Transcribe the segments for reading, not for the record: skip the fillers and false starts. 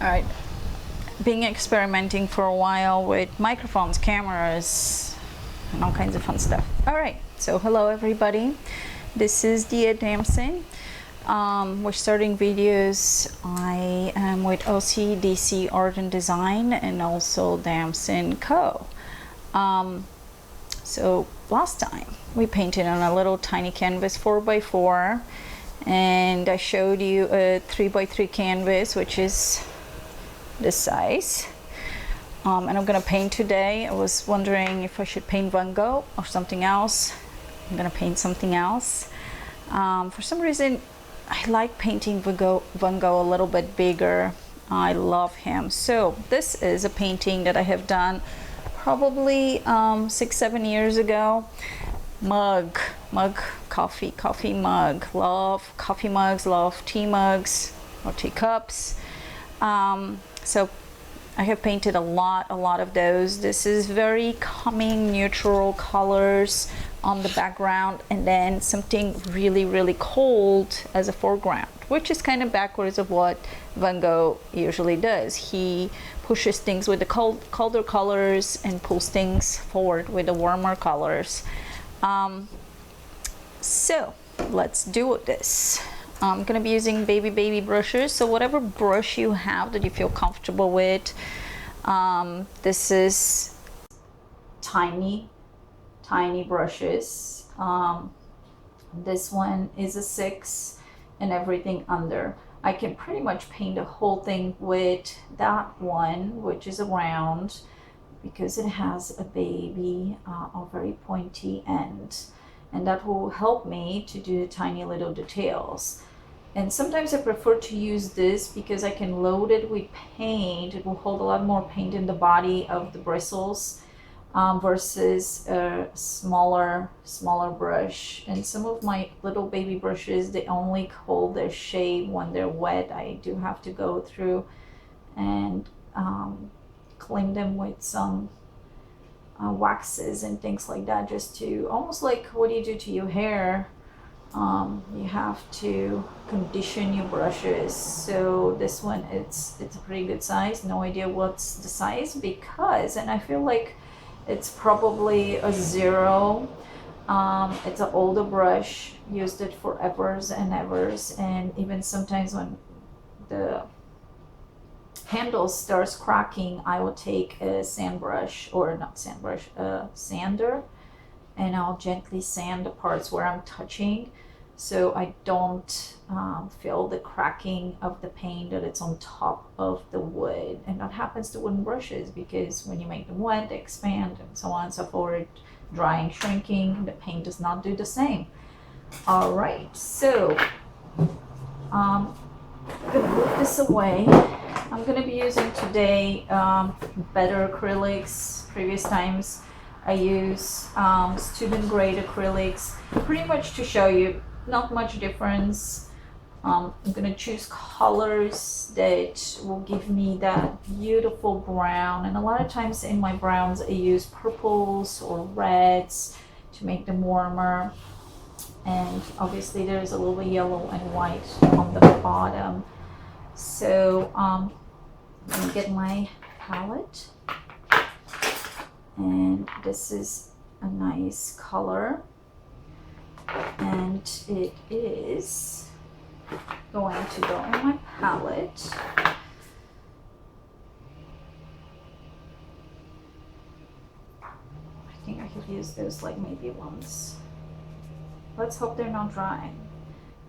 All right, been experimenting for a while with microphones, cameras, and all kinds of fun stuff. All right, so hello everybody. This is Dia Damson. We're starting videos. I am with LCDC Art and Design and also Damson Co. So last time we painted on a little tiny canvas 4x4, and I showed you a 3x3 canvas, which is this size. And I'm gonna paint today. I was wondering if I should paint Van Gogh or something else. I'm gonna paint something else. For some reason, I like painting Van Gogh a little bit bigger. I love him. So this is a painting that I have done probably 6-7 years ago. Coffee mug. Love coffee mugs, love tea mugs or teacups. So I have painted a lot of those. This is very calming, neutral colors on the background, and then something really cold as a foreground, which is kind of backwards of what Van Gogh usually does. He pushes things with the colder colors and pulls things forward with the warmer colors. So let's do this. I'm gonna be using baby brushes, so whatever brush you have that you feel comfortable with. This is tiny brushes. This one is a 6 and everything under. I can pretty much paint the whole thing with that one, which is a round, because it has a very pointy end, and that will help me to do the tiny little details. And sometimes I prefer to use this because I can load it with paint. It will hold a lot more paint in the body of the bristles versus a smaller brush. And some of my little baby brushes, they only hold their shape when they're wet. I do have to go through and clean them with some waxes and things like that, just to almost like what you do to your hair. You have to condition your brushes. So this one, it's a pretty good size. No idea what's the size, because, and I feel like it's probably a 0. It's an older brush, used it for evers and evers, and even sometimes when the handle starts cracking, I will take a sander, and I'll gently sand the parts where I'm touching, so I don't feel the cracking of the paint that it's on top of the wood. And that happens to wooden brushes, because when you make them wet, they expand and so on and so forth. Drying, shrinking, the paint does not do the same. All right, so I'm gonna move this away. I'm gonna be using today better acrylics. Previous times I use student grade acrylics, pretty much to show you not much difference. I'm gonna choose colors that will give me that beautiful brown, and a lot of times in my browns I use purples or reds to make them warmer. And obviously there's a little bit yellow and white on the bottom. So I'm gonna get my palette, and this is a nice color, and it is going to go in my palette. I think I could use those like maybe once. Let's hope they're not drying.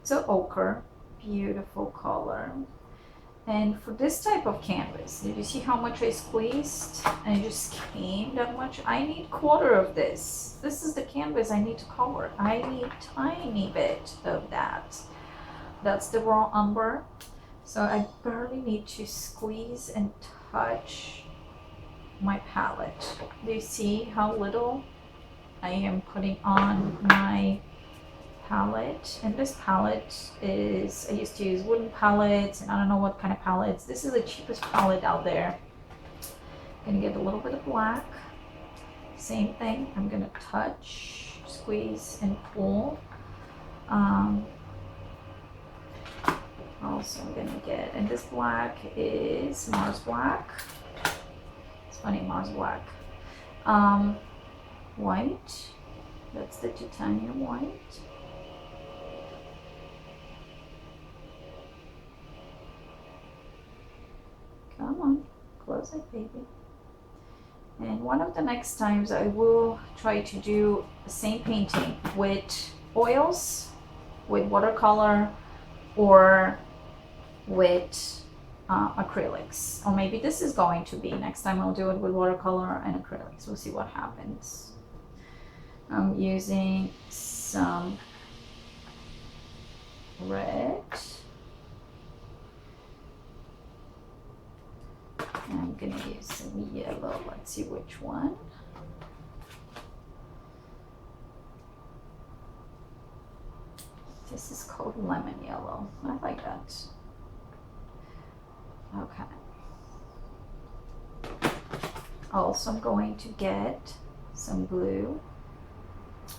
It's an ochre, beautiful color. And for this type of canvas, did you see how much I squeezed and it just came that much? I need 1/4 of this. This is the canvas I need to cover. I need tiny bit of that. That's the raw umber. So I barely need to squeeze and touch my palette. Do you see how little I am putting on my palette? And this palette is, I used to use wooden palettes, and I don't know what kind of palettes. This is the cheapest palette out there. Gonna get a little bit of black. Same thing, I'm gonna touch, squeeze, and pull. Also I'm gonna get, and this black is Mars black. It's funny, Mars black. White, that's the titanium white. Come on, close it, baby. And one of the next times I will try to do the same painting with oils, with watercolor, or with acrylics. Or maybe this is going to be, next time I'll do it with watercolor and acrylics. We'll see what happens. I'm using some red. I'm gonna use some yellow. Let's see which one. This is called lemon yellow. I like that. Okay. Also, I'm going to get some blue,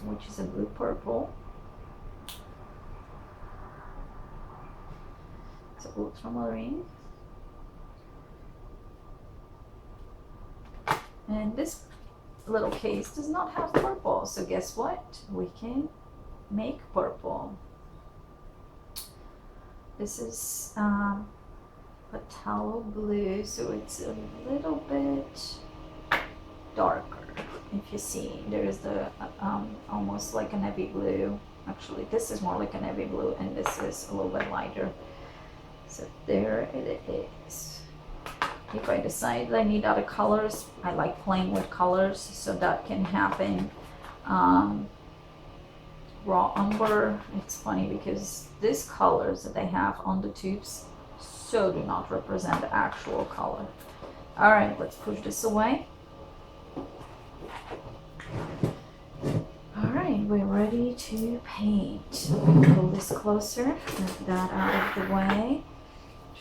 which is a blue purple. It's ultramarine. And this little case does not have purple, so guess what? We can make purple. This is phthalo blue, so it's a little bit darker. If you see, there's the almost like a navy blue. Actually, this is more like a navy blue, and this is a little bit lighter. So there it is. If I decide I need other colors, I like playing with colors, so that can happen. Raw umber, it's funny because these colors that they have on the tubes so do not represent the actual color. All right, let's push this away. All right, we're ready to paint. Pull this closer, move that out of the way.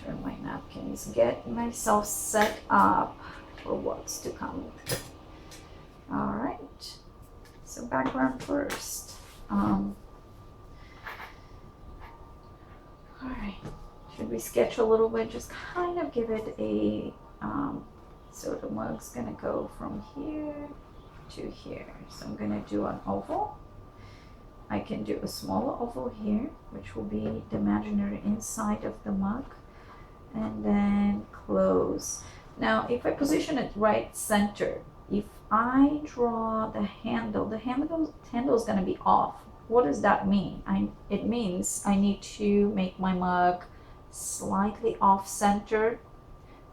Turn my napkins, get myself set up for what's to come. All right, so background first. All right, should we sketch a little bit? Just kind of give it a, so the mug's gonna go from here to here. So I'm gonna do an oval. I can do a smaller oval here, which will be the imaginary inside of the mug, and then close. Now, if I position it right center, if I draw the handle is going to be off. What does that mean? It means I need to make my mug slightly off center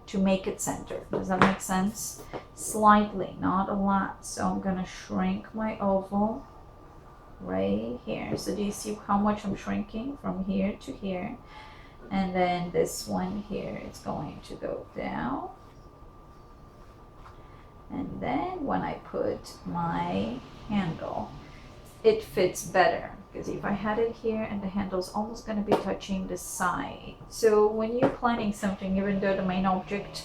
to make it centered. Does that make sense? Slightly, not a lot. So I'm going to shrink my oval right here. So do you see how much I'm shrinking from here to here? And then this one here is going to go down. And then when I put my handle, it fits better, because if I had it here and the handle's almost going to be touching the side. So when you're planning something, even though the main object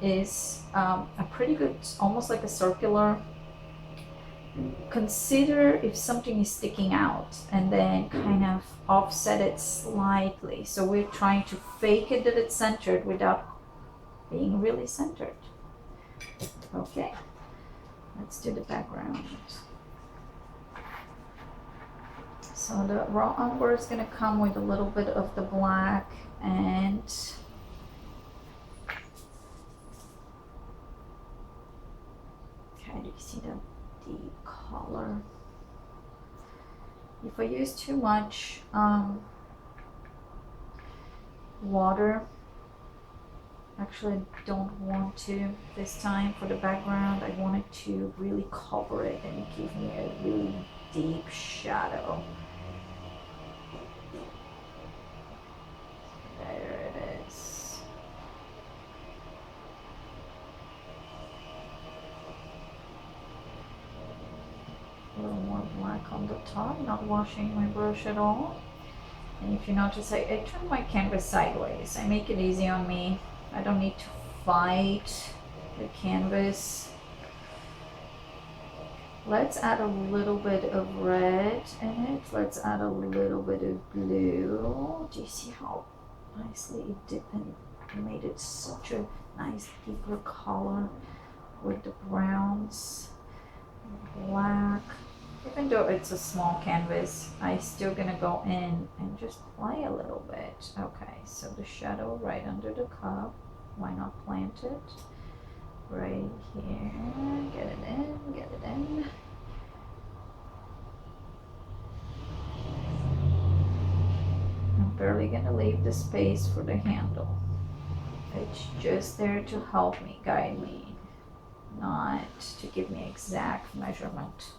is a pretty good, almost like a circular, consider if something is sticking out and then kind of offset it slightly. So we're trying to fake it that it's centered without being really centered. Okay, let's do the background. So the raw umber is going to come with a little bit of the black, and okay, do you see the deep color? If I use too much water, actually I don't want to this time for the background. I want it to really cover it and give me a really deep shadow. There it is. A little more black on the top, not washing my brush at all. And if you notice, I turn my canvas sideways. I make it easy on me. I don't need to fight the canvas. Let's add a little bit of red in it. Let's add a little bit of blue. Do you see how nicely dipping, made it such a nice deeper color with the browns, black. Even though it's a small canvas, I still gonna go in and just play a little bit. Okay, so the shadow right under the cup, why not plant it right here? Get it in, get it in. I'm barely gonna leave the space for the handle. It's just there to help me, guide me, not to give me exact measurement.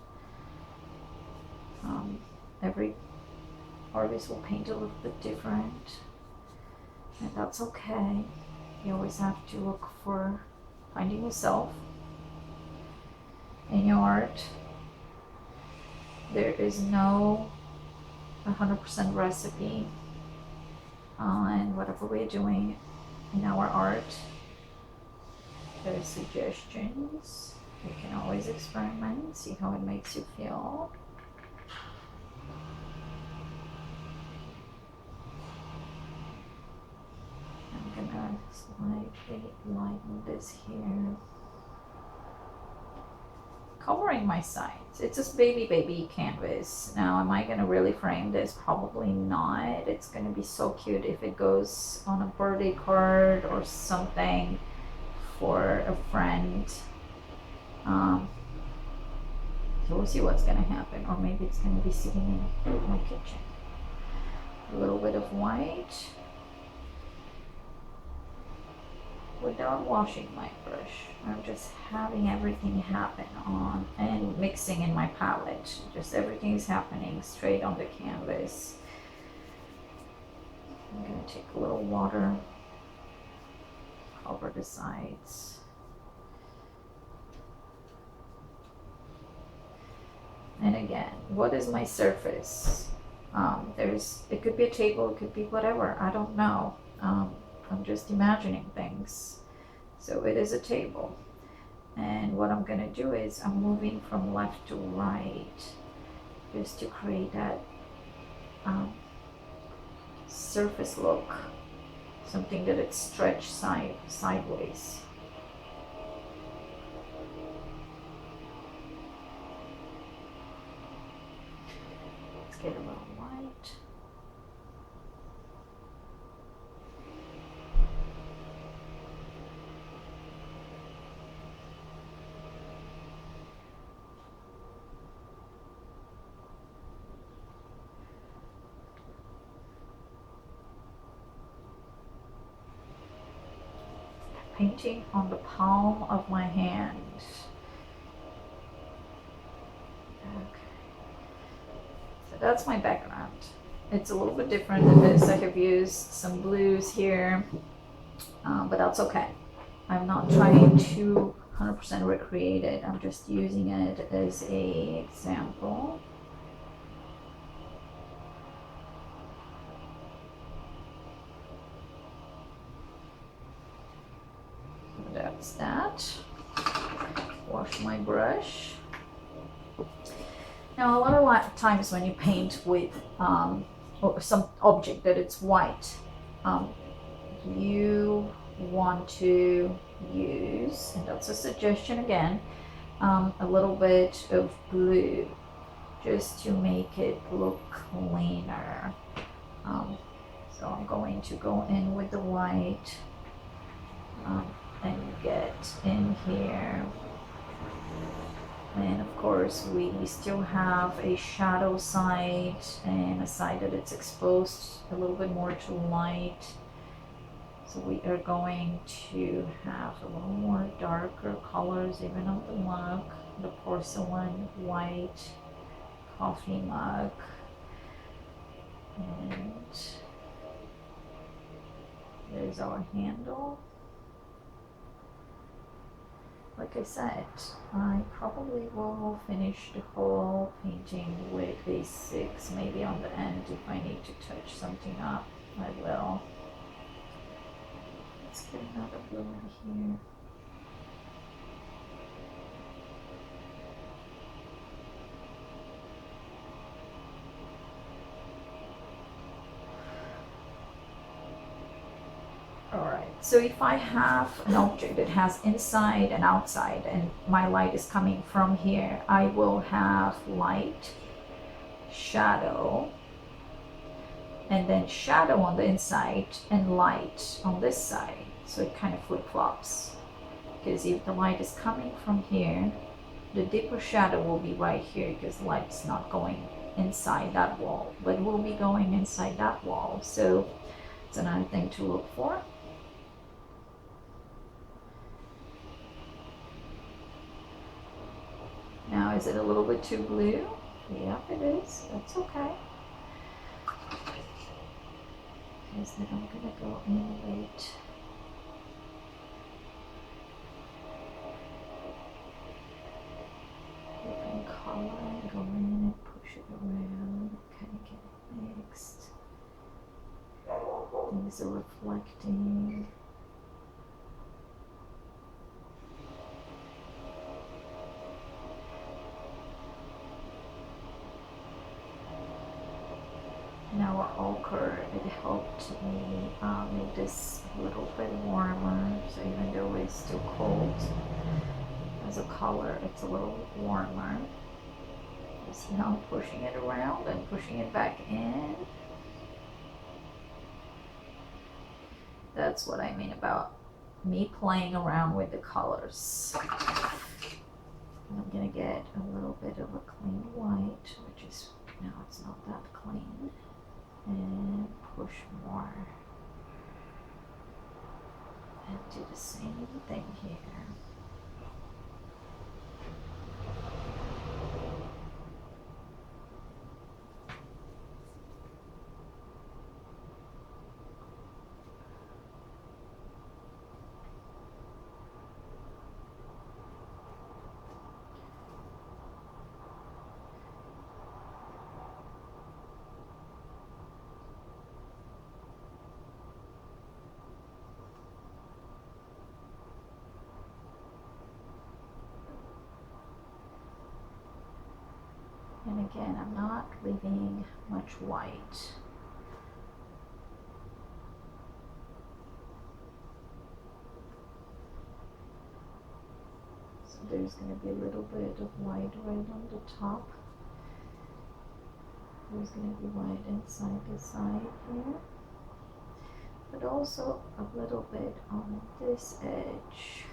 Every artist will paint a little bit different, and that's okay. You always have to look for finding yourself in your art. There is no 100% recipe on whatever we're doing in our art. There are suggestions. You can always experiment, see how it makes you feel. I'm gonna slightly lighten this here. Covering my sides. It's this baby canvas. Now, am I gonna really frame this? Probably not. It's gonna be so cute if it goes on a birthday card or something for a friend. So we'll see what's gonna happen. Or maybe it's gonna be sitting in my kitchen. A little bit of white without washing my brush. I'm just having everything happen on and mixing in my palette. Just everything is happening straight on the canvas. I'm gonna take a little water, cover the sides. And again, what is my surface? It could be a table, it could be whatever, I don't know. I'm just imagining things. So it is a table. And what I'm gonna do is I'm moving from left to right just to create that surface look. Something that it's stretched sideways. Let's get a little white. Painting on the palm of my hand. Okay. So that's my background. It's a little bit different than this. I have used some blues here, but that's okay. I'm not trying to 100% recreate it. I'm just using it as a example. That's that. Wash my brush. Now, a lot of times when you paint with some object that it's white, you want to use, and that's a suggestion again, a little bit of blue just to make it look cleaner. So I'm going to go in with the white and get in here. And of course we still have a shadow side and a side that it's exposed a little bit more to light. So we are going to have a little more darker colors even on the mug, the porcelain white coffee mug. And there's our handle. Like I said, I probably will finish the whole painting with a 6, maybe on the end if I need to touch something up, I will. Let's get another blue in here. So if I have an object that has inside and outside and my light is coming from here, I will have light, shadow, and then shadow on the inside and light on this side. So it kind of flip-flops. Because if the light is coming from here, the deeper shadow will be right here because the light's not going inside that wall, but will be going inside that wall. So it's another thing to look for. Now, is it a little bit too blue? Yep, it is. That's okay. Because then I'm gonna go in with different color, go in and push it around, kind of get it mixed. Things are reflecting. Now our ochre, it helped me make this a little bit warmer, so even though it's still cold, as a color, it's a little warmer. You see how I'm pushing it around and pushing it back in? That's what I mean about me playing around with the colors. And I'm gonna get a little bit of a clean white, which is, no, it's not that clean. And push more. And do the same thing here. And again, I'm not leaving much white. So there's going to be a little bit of white right on the top. There's going to be white inside the side here. But also a little bit on this edge.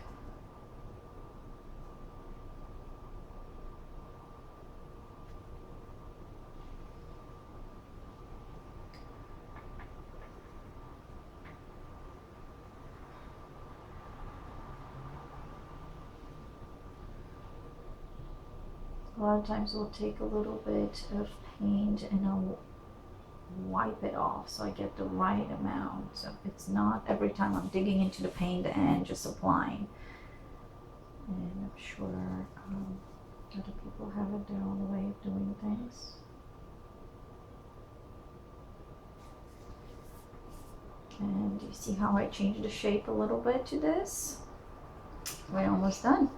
A lot of times we'll take a little bit of paint and I'll wipe it off so I get the right amount. So it's not every time I'm digging into the paint and just applying. And I'm sure other people have their own way of doing things. And you see how I changed the shape a little bit to this? We're almost done.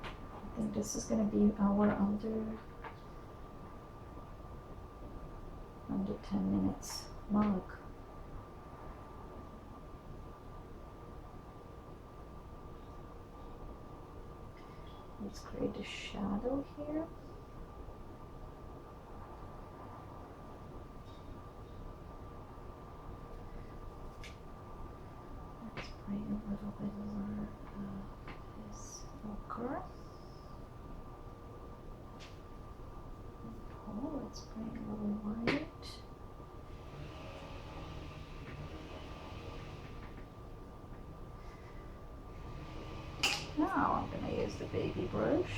I think this is going to be our under 10 minutes mug. Let's create a shadow here. Let's bring a little bit more of this ochre. Let's bring a little white. Now I'm going to use the baby brush.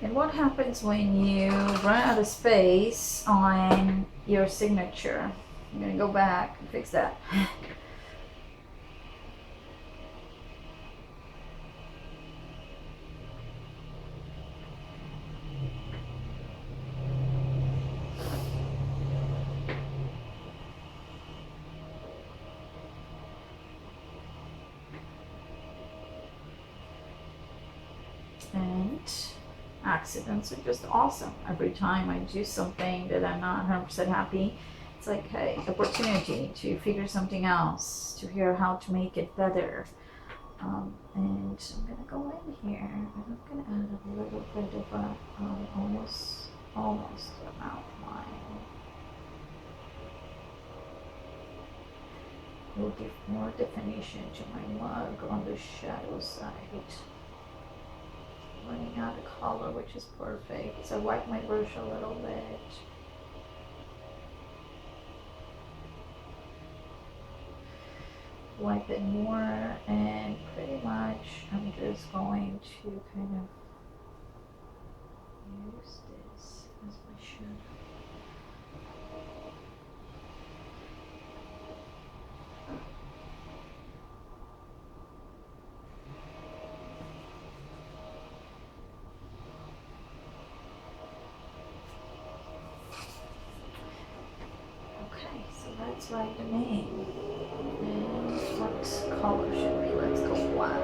And what happens when you run out of space on your signature? I'm going to go back and fix that. accidents are just awesome. Every time I do something that I'm not 100% happy, it's like, hey, opportunity to figure something else, to hear how to make it better. And I'm gonna go in here and I'm gonna add a little bit of a almost an outline. It will give more definition to my mug on the shadow side. Running out of color, which is perfect. So I wipe my brush a little bit. Wipe it more, and pretty much I'm just going to kind of use this as my shadow. Okay, so let's write the name. And what color should we? Let's go black.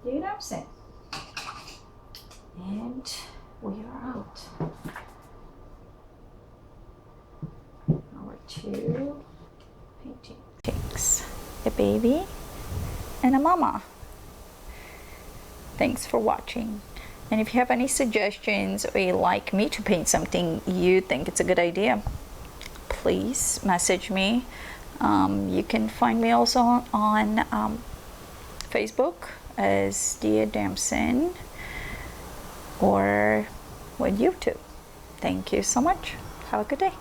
Do you know what I'm saying? And we are out. Our two paintings. A baby and a mama. Thanks for watching. And if you have any suggestions or you'd like me to paint something you think it's a good idea, please message me. You can find me also on Facebook as Dia Damson or with YouTube. Thank you so much. Have a good day.